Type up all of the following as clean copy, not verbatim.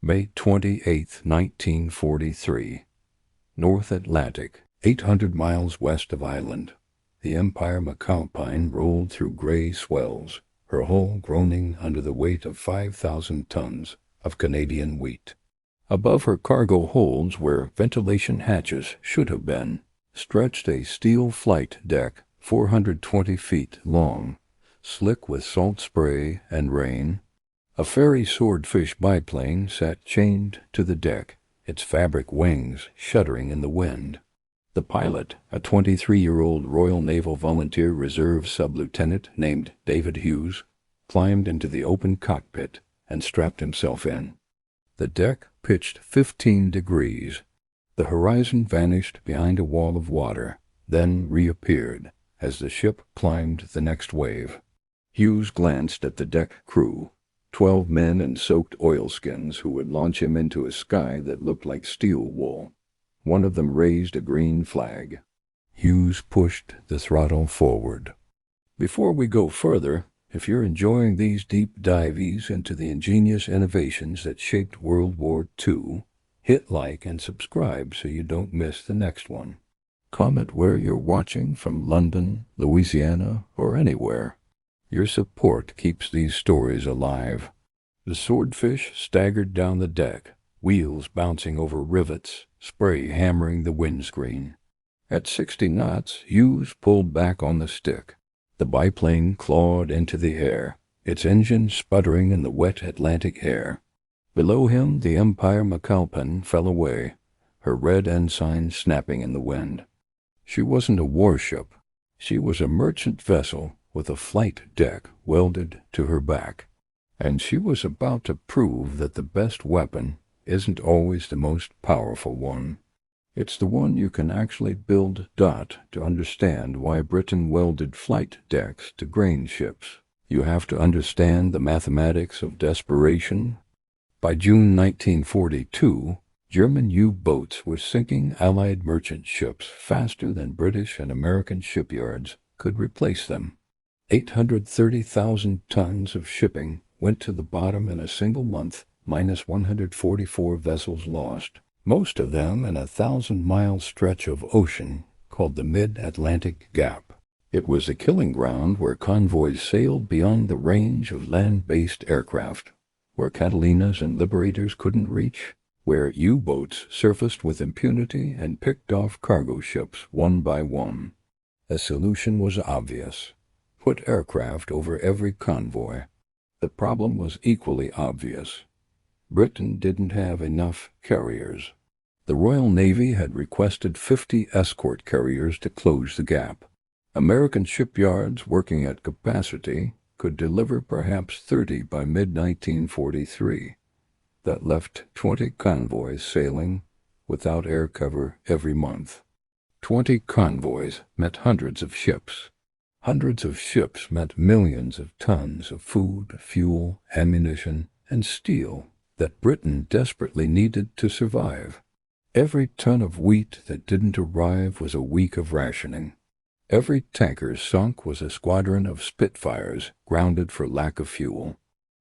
May 28, 1943. North Atlantic, 800 miles west of Ireland. The Empire McAlpine rolled through gray swells, her hull groaning under the weight of 5,000 tons of Canadian wheat. Above her cargo holds, where ventilation hatches should have been, stretched a steel flight deck 420 feet long, slick with salt spray and rain. A fairy swordfish biplane sat chained to the deck, its fabric wings shuddering in the wind. The pilot, a 23-year-old Royal Naval Volunteer Reserve sub-lieutenant named David Hughes, climbed into the open cockpit and strapped himself in. The deck pitched 15 degrees. The horizon vanished behind a wall of water, then reappeared as the ship climbed the next wave. Hughes glanced at the deck crew, 12 men in soaked oilskins who would launch him into a sky that looked like steel wool. One of them raised a green flag. Hughes pushed the throttle forward. Before we go further, if you're enjoying these deep dives into the ingenious innovations that shaped World War II, hit like and subscribe so you don't miss the next one. Comment where you're watching from, London, Louisiana, or anywhere. Your support keeps these stories alive. The swordfish staggered down the deck, wheels bouncing over rivets, spray hammering the windscreen. At 60 knots, Hughes pulled back on the stick. The biplane clawed into the air, its engine sputtering in the wet Atlantic air. Below him, the Empire McAlpine fell away, her red ensign snapping in the wind. She wasn't a warship. She was a merchant vessel with a flight deck welded to her back. And she was about to prove that the best weapon isn't always the most powerful one. It's the one you can actually build. To understand why Britain welded flight decks to grain ships, you have to understand the mathematics of desperation. By June 1942, German U-boats were sinking Allied merchant ships faster than British and American shipyards could replace them. 830,000 tons of shipping went to the bottom in a single month, minus 144 vessels lost, most of them in a 1,000-mile stretch of ocean called the Mid-Atlantic Gap. It was a killing ground where convoys sailed beyond the range of land-based aircraft, where Catalinas and Liberators couldn't reach, where U-boats surfaced with impunity and picked off cargo ships one by one. The solution was obvious. Put aircraft over every convoy. The problem was equally obvious. Britain didn't have enough carriers. The Royal Navy had requested 50 escort carriers to close the gap. American shipyards working at capacity could deliver perhaps 30 by mid-1943. That left 20 convoys sailing without air cover every month. 20 convoys meant hundreds of ships. Hundreds of ships meant millions of tons of food, fuel, ammunition, and steel that Britain desperately needed to survive. Every ton of wheat that didn't arrive was a week of rationing. Every tanker sunk was a squadron of Spitfires grounded for lack of fuel.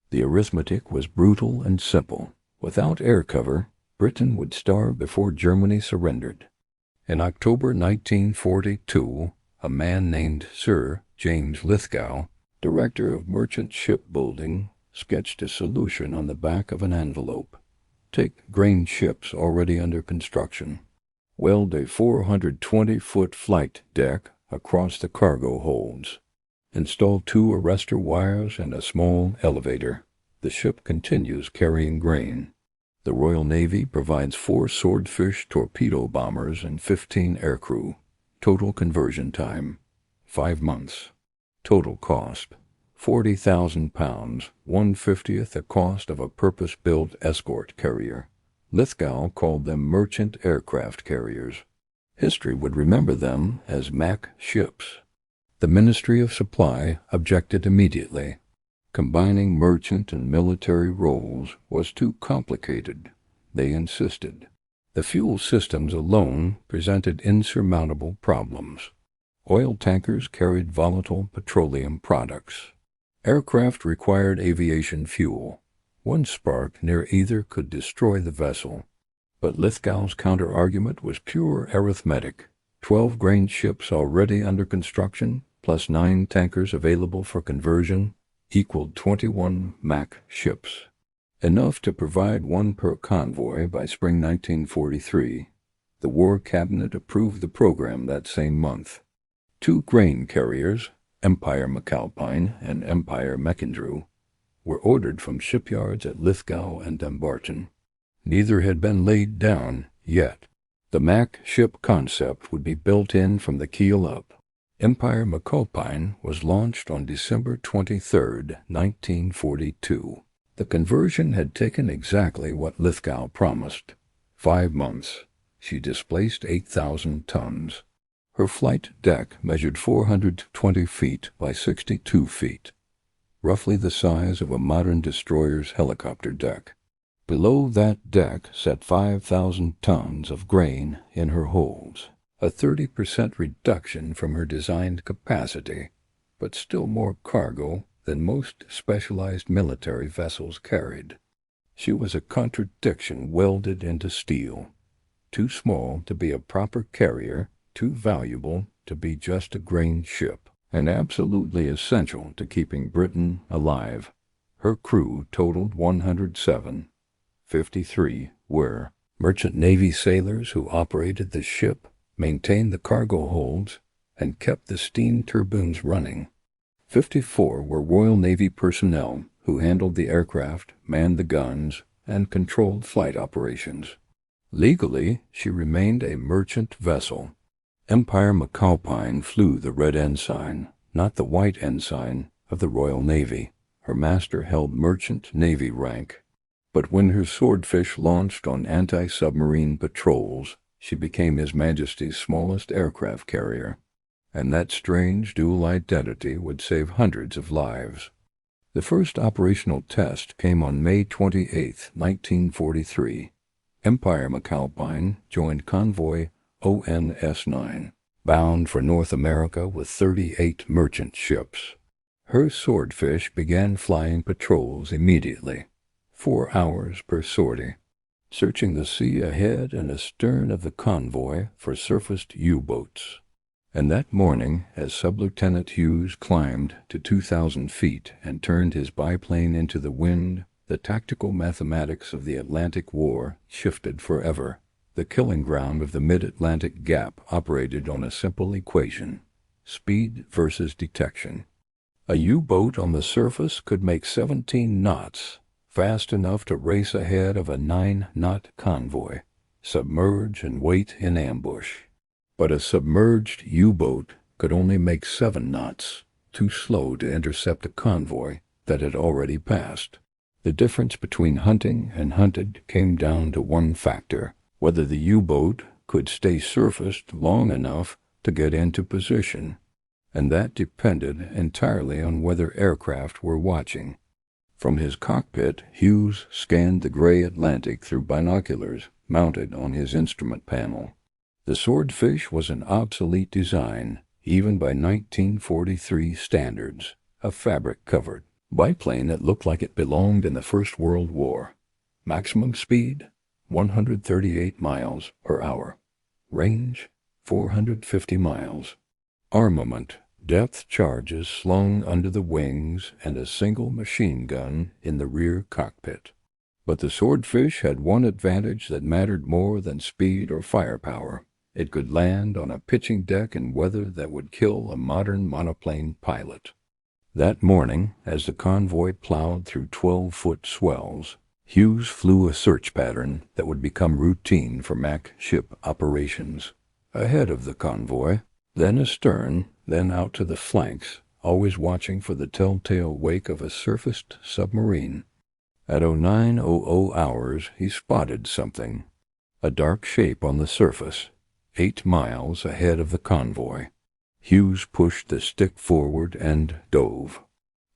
The arithmetic was brutal and simple. Without air cover, Britain would starve before Germany surrendered. In October 1942, a man named Sir James Lithgow, director of merchant shipbuilding, sketched a solution on the back of an envelope. Take grain ships already under construction. Weld a 420-foot flight deck across the cargo holds. Install 2 arrestor wires and a small elevator. The ship continues carrying grain. The Royal Navy provides 4 Swordfish torpedo bombers and 15 aircrew. Total conversion time, 5 months. Total cost, £40,000, 1/50th the cost of a purpose-built escort carrier. Lithgow called them merchant aircraft carriers. History would remember them as Mac ships. The Ministry of Supply objected immediately. Combining merchant and military roles was too complicated, they insisted. The fuel systems alone presented insurmountable problems. Oil tankers carried volatile petroleum products. Aircraft required aviation fuel. One spark near either could destroy the vessel. But Lithgow's counter-argument was pure arithmetic. 12 grain ships already under construction, plus 9 tankers available for conversion, equaled 21 Mac ships. Enough to provide one per convoy by spring 1943. The War Cabinet approved the program that same month. 2 grain carriers, Empire McAlpine and Empire McIndrew, were ordered from shipyards at Lithgow and Dumbarton. Neither had been laid down yet. The Mac ship concept would be built in from the keel up. Empire McAlpine was launched on December 23, 1942. The conversion had taken exactly what Lithgow promised. 5 months. She displaced 8,000 tons. Her flight deck measured 420 feet by 62 feet, roughly the size of a modern destroyer's helicopter deck. Below that deck sat 5,000 tons of grain in her holds, a 30% reduction from her designed capacity, but still more cargo than most specialized military vessels carried. She was a contradiction welded into steel. Too small to be a proper carrier, too valuable to be just a grain ship, and absolutely essential to keeping Britain alive. Her crew totaled 107. 53 were merchant navy sailors who operated the ship, maintained the cargo holds, and kept the steam turbines running. 54 were Royal Navy personnel who handled the aircraft, manned the guns, and controlled flight operations. Legally, she remained a merchant vessel. Empire McAlpine flew the red ensign, not the white ensign, of the Royal Navy. Her master held merchant navy rank. But when her Swordfish launched on anti-submarine patrols, she became His Majesty's smallest aircraft carrier, and that strange dual identity would save hundreds of lives. The first operational test came on May 28, 1943. Empire McAlpine joined convoy ONS-9, bound for North America with 38 merchant ships. Her Swordfish began flying patrols immediately, 4 hours per sortie, searching the sea ahead and astern of the convoy for surfaced U-boats. And that morning, as Sub-Lieutenant Hughes climbed to 2,000 feet and turned his biplane into the wind, the tactical mathematics of the Atlantic War shifted forever. The killing ground of the mid-Atlantic gap operated on a simple equation: speed versus detection. A U-boat on the surface could make 17 knots, fast enough to race ahead of a 9-knot convoy, submerge and wait in ambush. But a submerged U-boat could only make 7 knots, too slow to intercept a convoy that had already passed. The difference between hunting and hunted came down to one factor: whether the U-boat could stay surfaced long enough to get into position, and that depended entirely on whether aircraft were watching. From his cockpit, Hughes scanned the gray Atlantic through binoculars mounted on his instrument panel. The Swordfish was an obsolete design, even by 1943 standards, a fabric-covered biplane that looked like it belonged in the First World War. Maximum speed, 138 miles per hour. Range, 450 miles. Armament, depth charges slung under the wings and a single machine gun in the rear cockpit. But the Swordfish had one advantage that mattered more than speed or firepower. It could land on a pitching deck in weather that would kill a modern monoplane pilot. That morning, as the convoy plowed through 12-foot swells, Hughes flew a search pattern that would become routine for Mac ship operations. Ahead of the convoy, then astern, then out to the flanks, always watching for the telltale wake of a surfaced submarine. At 09:00 hours, he spotted something, a dark shape on the surface, 8 miles ahead of the convoy. Hughes pushed the stick forward and dove.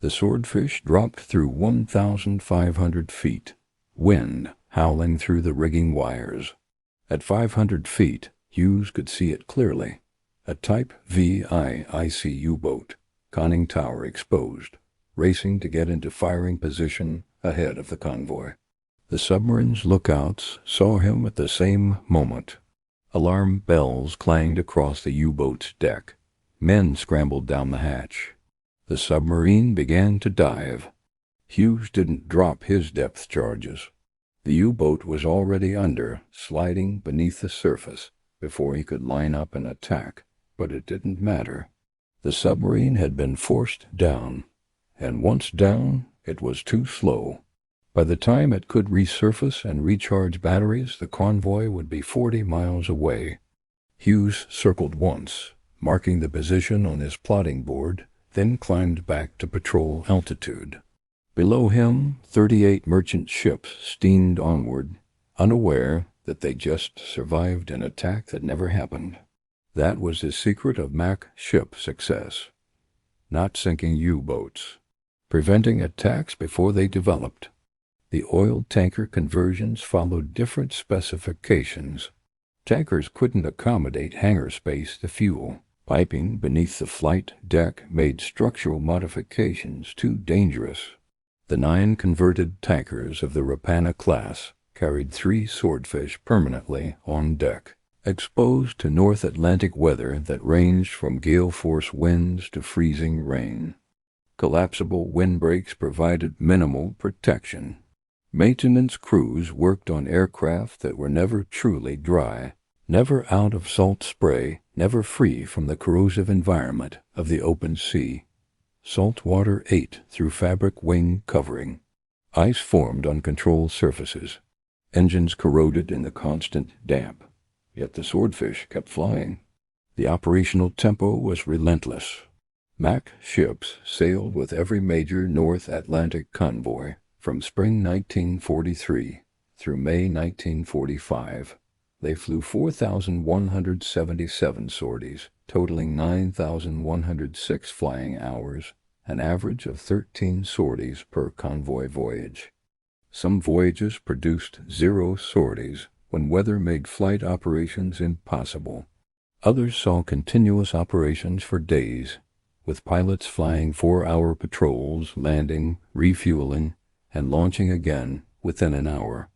The Swordfish dropped through 1,500 feet, wind howling through the rigging wires. At 500 feet, Hughes could see it clearly, a Type VI IC U-boat, conning tower exposed, racing to get into firing position ahead of the convoy. The submarine's lookouts saw him at the same moment. Alarm bells clanged across the U-boat's deck. Men scrambled down the hatch. The submarine began to dive. Hughes didn't drop his depth charges. The U-boat was already under, sliding beneath the surface, before he could line up and attack, but it didn't matter. The submarine had been forced down, and once down, it was too slow. By the time it could resurface and recharge batteries, the convoy would be 40 miles away. Hughes circled once, marking the position on his plotting board, then climbed back to patrol altitude. Below him, 38 merchant ships steamed onward, unaware that they just survived an attack that never happened. That was the secret of Mac ship success. Not sinking U-boats. Preventing attacks before they developed. The oil tanker conversions followed different specifications. Tankers couldn't accommodate hangar space to fuel. Piping beneath the flight deck made structural modifications too dangerous. The 9 converted tankers of the Rapana class carried 3 swordfish permanently on deck, exposed to North Atlantic weather that ranged from gale-force winds to freezing rain. Collapsible windbreaks provided minimal protection. Maintenance crews worked on aircraft that were never truly dry, never out of salt spray, never free from the corrosive environment of the open sea. Salt water ate through fabric wing covering. Ice formed on control surfaces. Engines corroded in the constant damp. Yet the swordfish kept flying. The operational tempo was relentless. Mac ships sailed with every major North Atlantic convoy from spring 1943 through May 1945. They flew 4,177 sorties, totaling 9,106 flying hours, an average of 13 sorties per convoy voyage. Some voyages produced 0 sorties when weather made flight operations impossible. Others saw continuous operations for days, with pilots flying 4-hour patrols, landing, refueling, and launching again within an hour.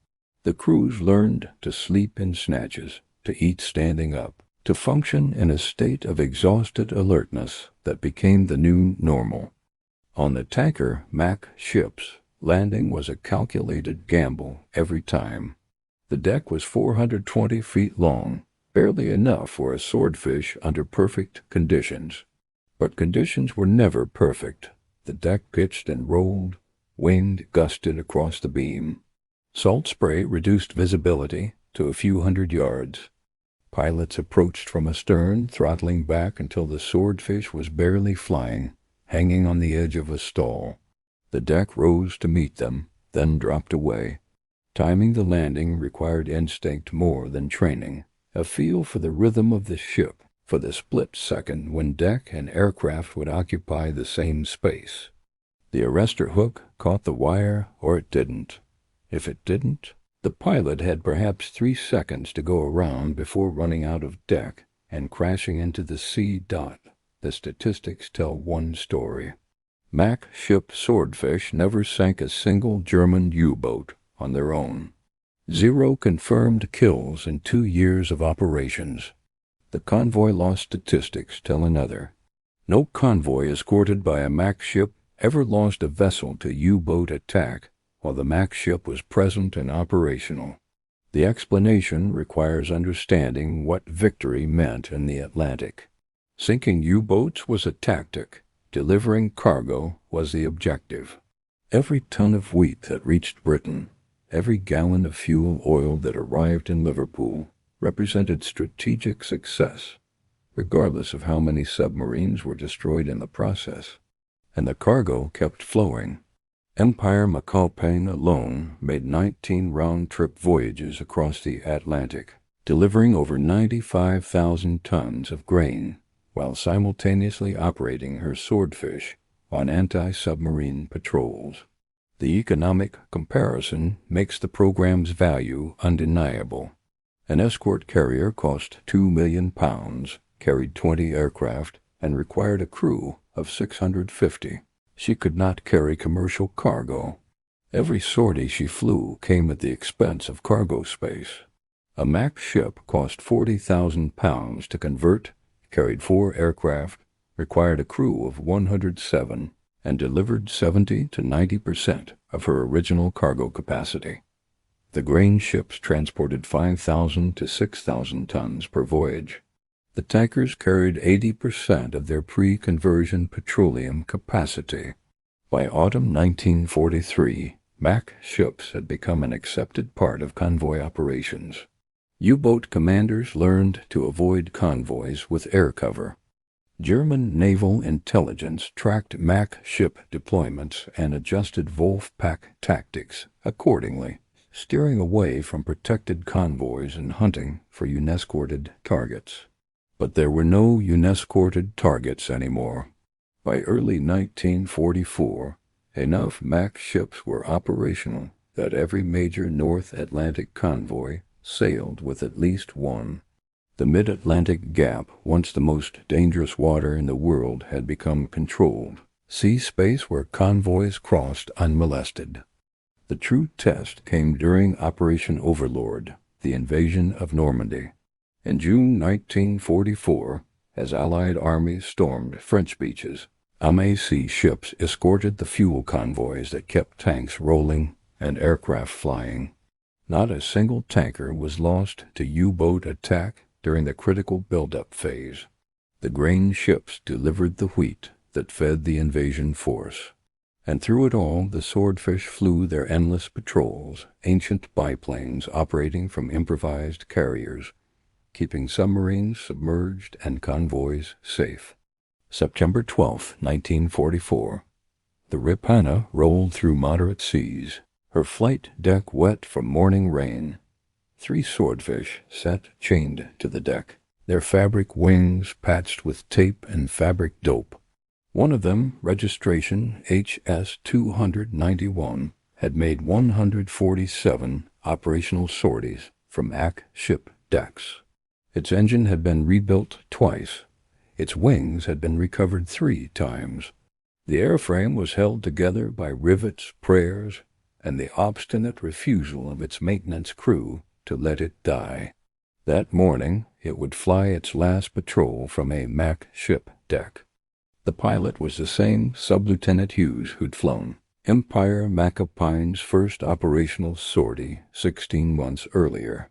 The crews learned to sleep in snatches, to eat standing up, to function in a state of exhausted alertness that became the new normal. On the tanker Mac ships, landing was a calculated gamble every time. The deck was 420 feet long, barely enough for a swordfish under perfect conditions. But conditions were never perfect. The deck pitched and rolled, wind gusted across the beam. Salt spray reduced visibility to a few hundred yards. Pilots approached from astern, throttling back until the swordfish was barely flying, hanging on the edge of a stall. The deck rose to meet them, then dropped away. Timing the landing required instinct more than training, a feel for the rhythm of the ship, for the split second when deck and aircraft would occupy the same space. The arrestor hook caught the wire or it didn't. If it didn't, the pilot had perhaps 3 seconds to go around before running out of deck and crashing into the sea dot. The statistics tell one story. Mac ship Swordfish never sank a single German U-boat on their own. 0 confirmed kills in 2 years of operations. The convoy lost statistics tell another. No convoy escorted by a Mac ship ever lost a vessel to U-boat attack while the Mac ship was present and operational. The explanation requires understanding what victory meant in the Atlantic. Sinking U-boats was a tactic. Delivering cargo was the objective. Every ton of wheat that reached Britain, every gallon of fuel oil that arrived in Liverpool, represented strategic success, regardless of how many submarines were destroyed in the process. And the cargo kept flowing. Empire McAlpine alone made 19 round-trip voyages across the Atlantic, delivering over 95,000 tons of grain, while simultaneously operating her Swordfish on anti-submarine patrols. The economic comparison makes the program's value undeniable. An escort carrier cost £2 million, carried 20 aircraft, and required a crew of 650. She could not carry commercial cargo. Every sortie she flew came at the expense of cargo space. A Mac ship cost 40,000 pounds to convert, carried 4 aircraft, required a crew of 107, and delivered 70 to 90% of her original cargo capacity. The grain ships transported 5,000 to 6,000 tons per voyage. The tankers carried 80% of their pre-conversion petroleum capacity. By autumn 1943, Mac ships had become an accepted part of convoy operations. U-boat commanders learned to avoid convoys with air cover. German naval intelligence tracked Mac ship deployments and adjusted Wolfpack tactics accordingly, steering away from protected convoys and hunting for unescorted targets. But there were no unescorted targets anymore. By early 1944, enough Mac ships were operational that every major North Atlantic convoy sailed with at least one. The mid-Atlantic Gap, once the most dangerous water in the world, had become controlled sea space where convoys crossed unmolested. The true test came during Operation Overlord, the invasion of Normandy. In June 1944, as Allied armies stormed French beaches, MAC ships escorted the fuel convoys that kept tanks rolling and aircraft flying. Not a single tanker was lost to U-boat attack during the critical buildup phase. The grain ships delivered the wheat that fed the invasion force. And through it all, the Swordfish flew their endless patrols, ancient biplanes operating from improvised carriers, keeping submarines submerged and convoys safe. September 12, 1944. The Ripanna rolled through moderate seas, her flight deck wet from morning rain. 3 swordfish sat chained to the deck, their fabric wings patched with tape and fabric dope. One of them, registration HS-291, had made 147 operational sorties from Mac ship decks. Its engine had been rebuilt twice. Its wings had been recovered 3 times. The airframe was held together by rivets, prayers, and the obstinate refusal of its maintenance crew to let it die. That morning, it would fly its last patrol from a Mac ship deck. The pilot was the same Sub-Lieutenant Hughes who'd flown Empire Macapine's first operational sortie 16 months earlier.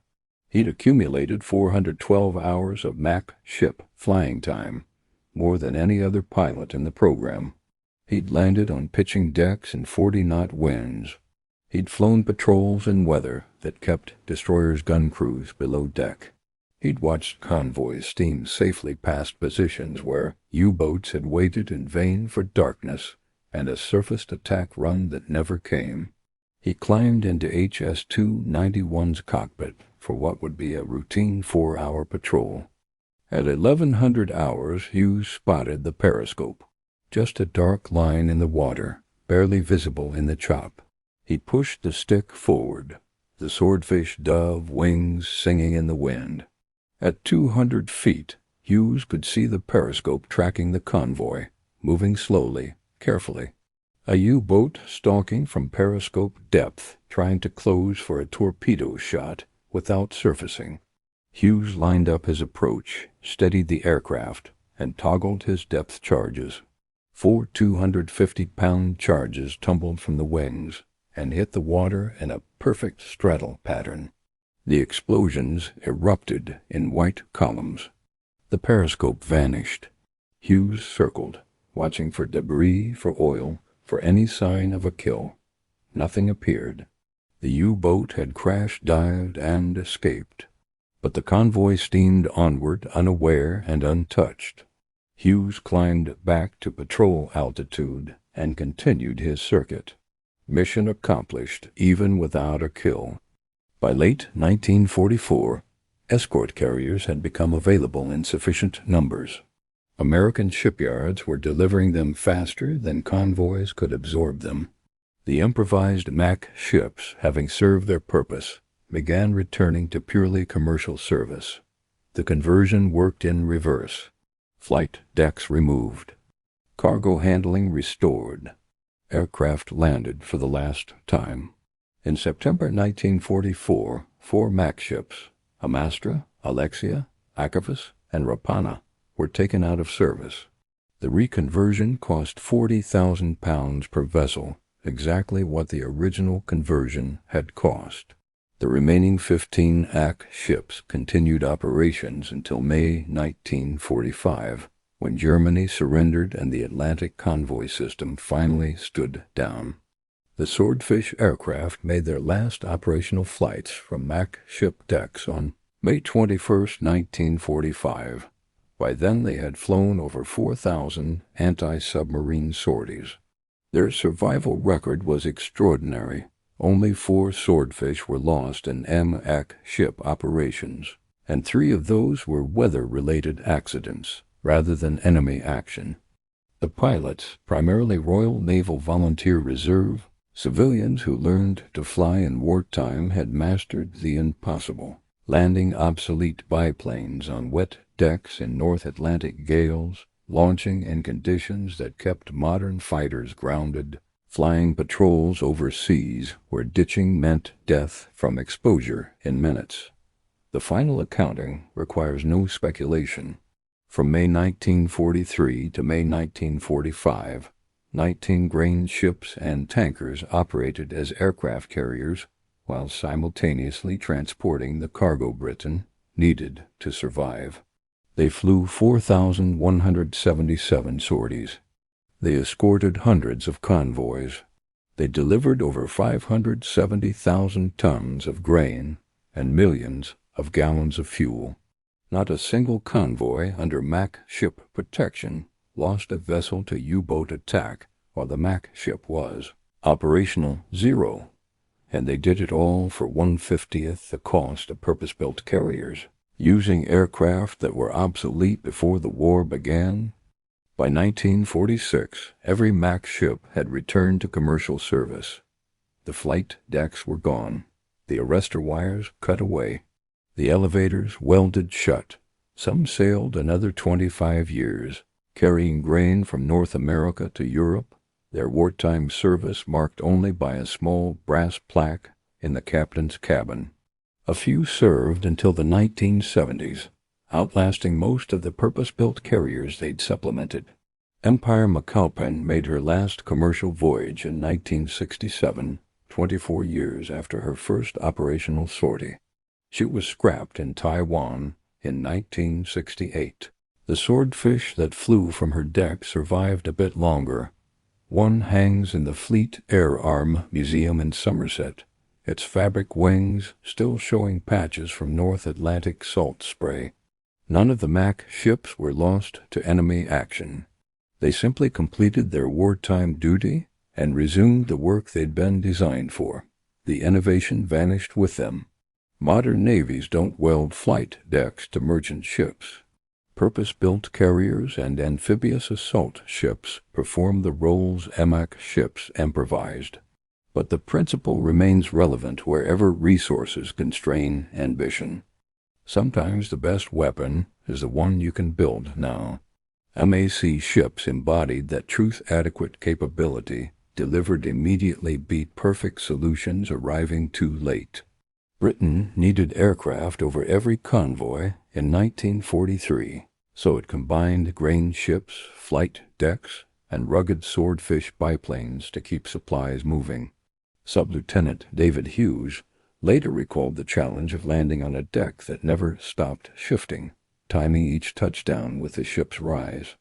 He'd accumulated 412 hours of Mac ship flying time, more than any other pilot in the program. He'd landed on pitching decks in 40-knot winds. He'd flown patrols in weather that kept destroyers' gun crews below deck. He'd watched convoys steam safely past positions where U-boats had waited in vain for darkness and a surfaced attack run that never came. He climbed into HS-291's cockpit for what would be a routine 4-hour patrol. At 1100 hours, Hughes spotted the periscope, just a dark line in the water, barely visible in the chop. He pushed the stick forward, the swordfish dove wings singing in the wind. At 200 feet, Hughes could see the periscope tracking the convoy, moving slowly, carefully. A U-boat stalking from periscope depth, trying to close for a torpedo shot without surfacing. Hughes lined up his approach, steadied the aircraft, and toggled his depth charges. 4 250-pound charges tumbled from the wings and hit the water in a perfect straddle pattern. The explosions erupted in white columns. The periscope vanished. Hughes circled, watching for debris, for oil, for any sign of a kill. Nothing appeared. The U-boat had crash-dived and escaped. But the convoy steamed onward, unaware and untouched. Hughes climbed back to patrol altitude and continued his circuit. Mission accomplished, even without a kill. By late 1944, escort carriers had become available in sufficient numbers. American shipyards were delivering them faster than convoys could absorb them. The improvised Mac ships, having served their purpose, began returning to purely commercial service. The conversion worked in reverse. Flight decks removed. Cargo handling restored. aircraft landed for the last time. In September 1944, 4 Mac ships, Amastra, Alexia, Akavas, and Rapana, were taken out of service. The reconversion cost £40,000 per vessel, exactly what the original conversion had cost. The remaining 15 AC ships continued operations until May 1945, when Germany surrendered and the Atlantic convoy system finally stood down. The Swordfish aircraft made their last operational flights from Mac ship decks on May 21, 1945. By then they had flown over 4,000 anti-submarine sorties. Their survival record was extraordinary. Only 4 Swordfish were lost in MAC ship operations, and 3 of those were weather-related accidents, rather than enemy action. The pilots, primarily Royal Naval Volunteer Reserve, civilians who learned to fly in wartime, had mastered the impossible, landing obsolete biplanes on wet decks in North Atlantic gales, launching in conditions that kept modern fighters grounded, flying patrols overseas where ditching meant death from exposure in minutes. The final accounting requires no speculation. From May 1943 to May 1945, 19 grain ships and tankers operated as aircraft carriers while simultaneously transporting the cargo Britain needed to survive. They flew 4,177 sorties. They escorted hundreds of convoys. They delivered over 570,000 tons of grain and millions of gallons of fuel. Not a single convoy under Mac ship protection lost a vessel to U-boat attack while the Mac ship was operational 0. And they did it all for 1/50th the cost of purpose-built carriers, using aircraft that were obsolete before the war began. By 1946, every Mac ship had returned to commercial service. The flight decks were gone, the arrestor wires cut away, the elevators welded shut. Some sailed another 25 years, carrying grain from North America to Europe, their wartime service marked only by a small brass plaque in the captain's cabin. A few served until the 1970s, outlasting most of the purpose-built carriers they'd supplemented. Empire McAlpine made her last commercial voyage in 1967, 24 years after her first operational sortie. She was scrapped in Taiwan in 1968. The Swordfish that flew from her deck survived a bit longer. One hangs in the Fleet Air Arm Museum in Somerset, its fabric wings still showing patches from North Atlantic salt spray. None of the Mac ships were lost to enemy action. They simply completed their wartime duty and resumed the work they'd been designed for. The innovation vanished with them. Modern navies don't weld flight decks to merchant ships. Purpose-built carriers and amphibious assault ships perform the roles MAC ships improvised. But the principle remains relevant wherever resources constrain ambition. Sometimes the best weapon is the one you can build now. MAC ships embodied that truth-adequate capability, delivered immediately beat perfect solutions arriving too late. Britain needed aircraft over every convoy in 1943, so it combined grain ships, flight decks, and rugged Swordfish biplanes to keep supplies moving. Sub-Lieutenant David Hughes later recalled the challenge of landing on a deck that never stopped shifting, timing each touchdown with the ship's rise.